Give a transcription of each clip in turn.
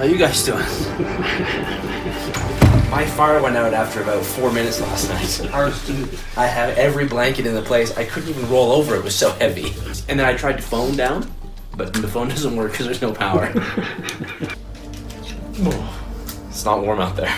How you guys doing? My fire went out after about 4 minutes last night. Ours too. I have every blanket in the place. I couldn't even roll over, it was so heavy. And then I tried to phone down, but the phone doesn't work because there's no power. It's not warm out there.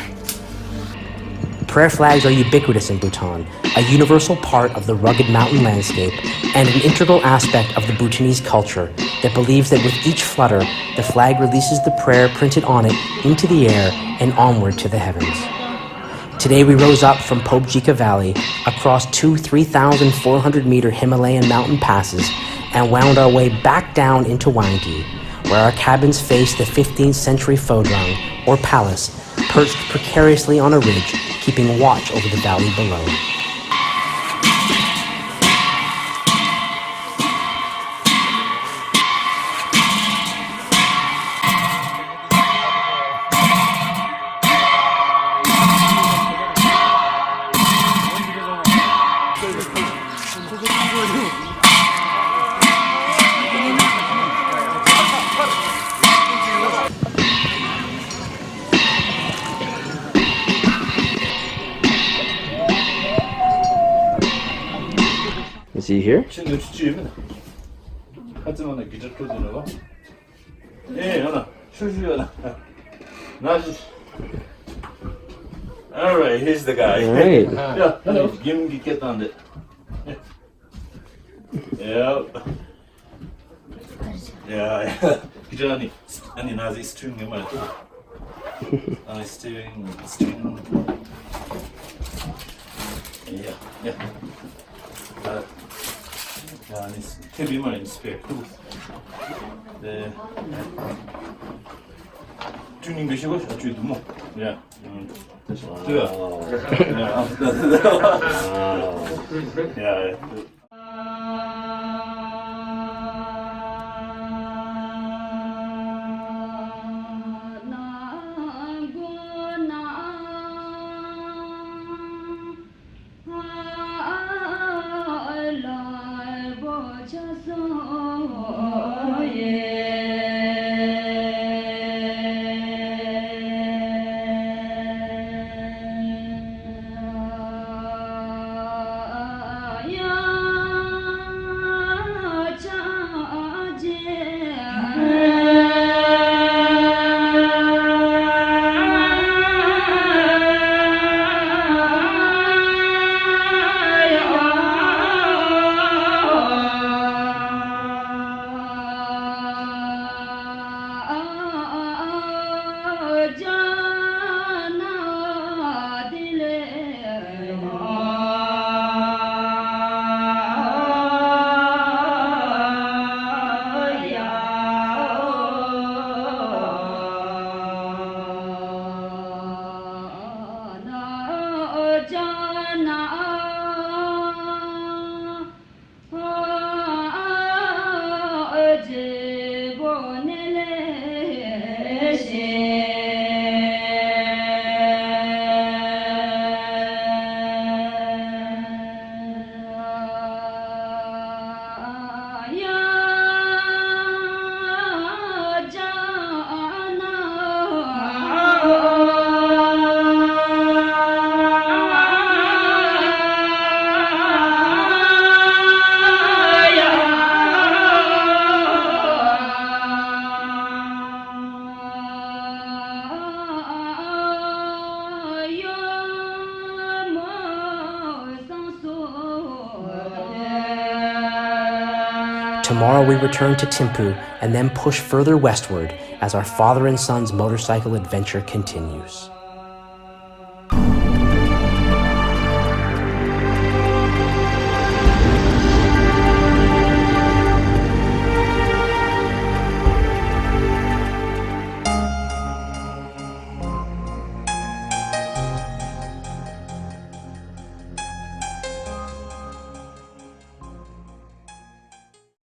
Prayer flags are ubiquitous in Bhutan, a universal part of the rugged mountain landscape and an integral aspect of the Bhutanese culture that believes that with each flutter, the flag releases the prayer printed on it into the air and onward to the heavens. Today we rose up from Phobjikha Valley, across two 3,400-meter Himalayan mountain passes, and wound our way back down into Wangdue, where our cabins face the 15th century Phobjikha, or palace, perched precariously on a ridge, keeping watch over the valley below. Is he here? Alright, here's the guy. Alright. Yeah, hello. Get on it. Yeah. 기존에 아니 나지 스트링이 뭐야? 아 스트링. Yeah. Ja, das kann wie mal spare. 네. tuning 되시고 저희도 뭐. Yeah. Yeah. Tomorrow we return to Thimphu and then push further westward as our father and son's motorcycle adventure continues.